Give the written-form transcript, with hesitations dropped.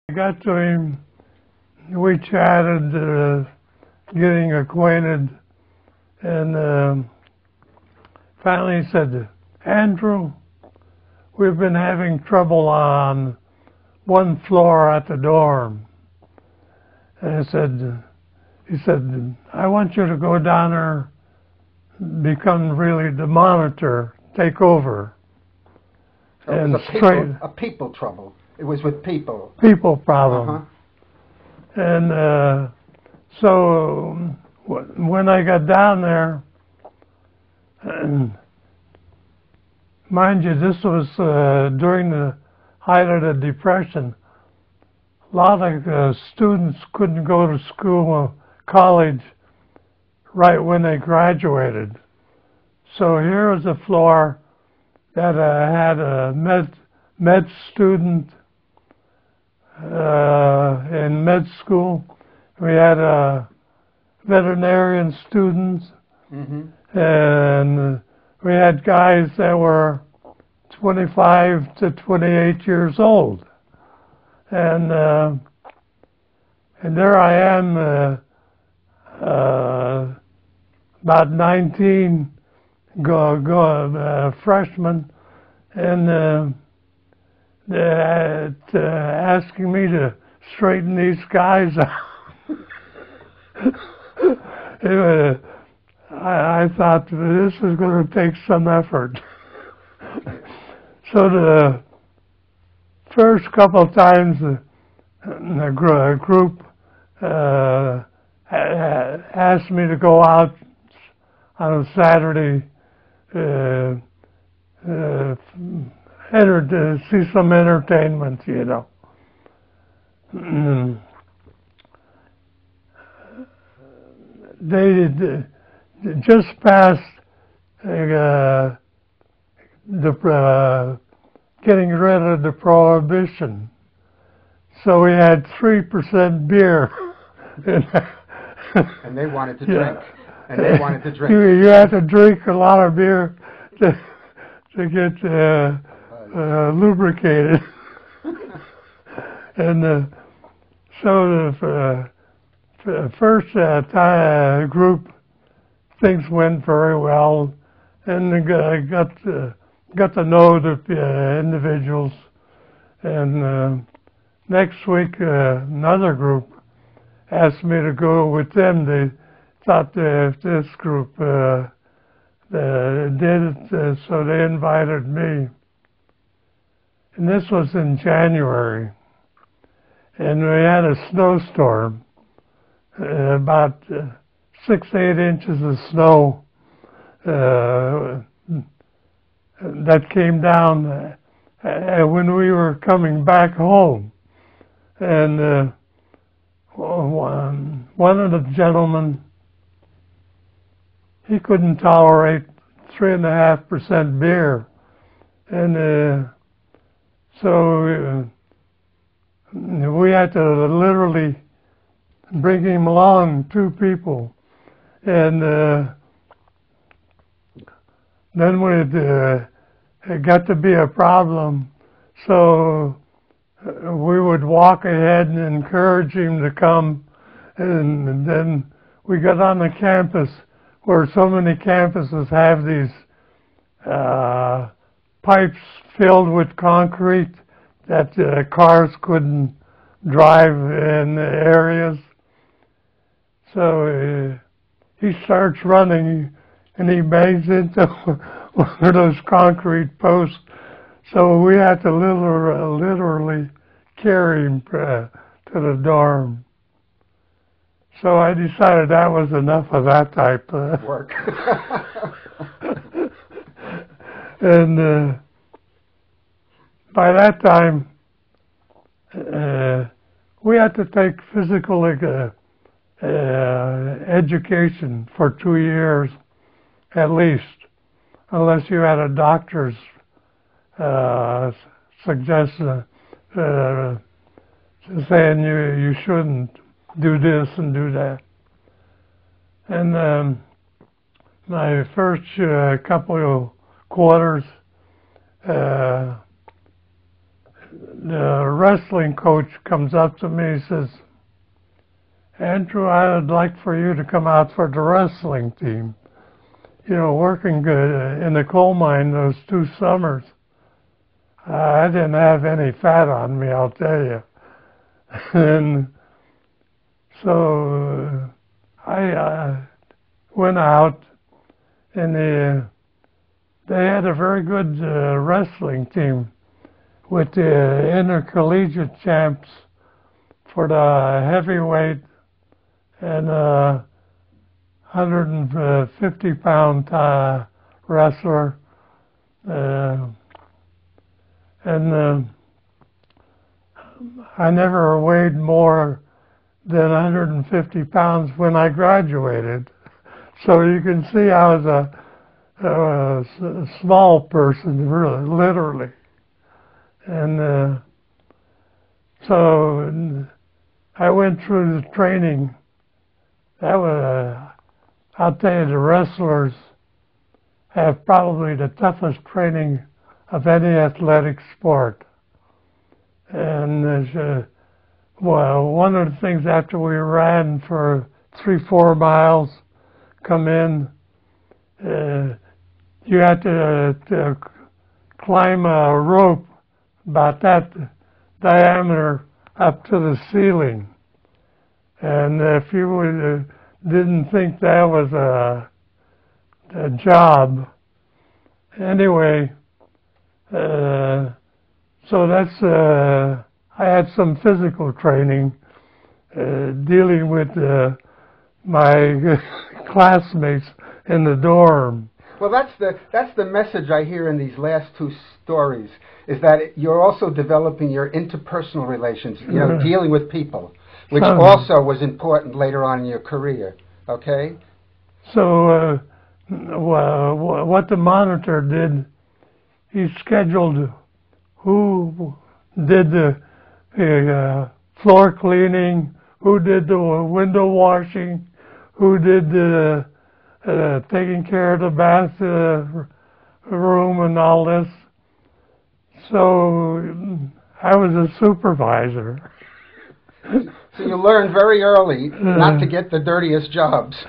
I got to him, we chatted, getting acquainted, and finally he said, "Andrew, we've been having trouble on one floor at the dorm." And he said, "I want you to go down there, become really the monitor, take over." So it was a people trouble. It was with people. People problem. And so when I got down there, and mind you, this was during the height of the Depression. A lot of students couldn't go to school, college, right when they graduated. So here was a floor that had a med student in med school. We had veterinarian students, and we had guys that were 25 to 28 years old. And there I am, about 19, freshman, and asking me to straighten these guys out. I thought this is going to take some effort. So the first couple of times the group asked me to go out on a Saturday to see some entertainment, you know. They just passed getting rid of the prohibition, so we had 3% beer. And they wanted to drink. And they wanted to drink. You had to drink a lot of beer to get lubricated. And so the first group, things went very well, and I got to know the individuals. And next week, another group asked me to go with them. They thought if this group did it, so they invited me. And this was in January. And we had a snowstorm, about 6-8 inches of snow that came down when we were coming back home. And one of the gentlemen, he couldn't tolerate 3.5% beer. And so we had to literally bring him along, 2 people. And then it got to be a problem. So we would walk ahead and encourage him to come. And then we got on the campus where so many campuses have these pipes filled with concrete that cars couldn't drive in the areas. So he starts running and he bangs into one of those concrete posts. So we had to literally carry him to the dorm. So I decided that was enough of that type of work. And by that time, we had to take physical education for 2 years at least, unless you had a doctor's suggestion saying you shouldn't do this and do that. And my first couple of quarters, the wrestling coach comes up to me and says, Andrew, I would like for you to come out for the wrestling team. You know, working good in the coal mine those 2 summers. I didn't have any fat on me, I'll tell you. And so I went out, and they had a very good wrestling team with the intercollegiate champs for the heavyweight and 150-pound wrestler. And I never weighed more than 150 pounds when I graduated. So you can see I was a small person, really, literally. And so I went through the training. That was, I'll tell you, the wrestlers have probably the toughest training of any athletic sport. And well, one of the things after we ran for 3-4 miles, come in, you had to climb a rope about that diameter up to the ceiling. And if you didn't think that was a job, anyway, so that's, I had some physical training dealing with my classmates in the dorm. Well, that's the message I hear in these last 2 stories, is that you're also developing your interpersonal relations, you know, dealing with people, which also was important later on in your career, okay? So what the monitor did, he scheduled who did the floor cleaning, who did the window washing, who did the taking care of the bathroom and all this. So I was a supervisor. So you learned very early not to get the dirtiest jobs.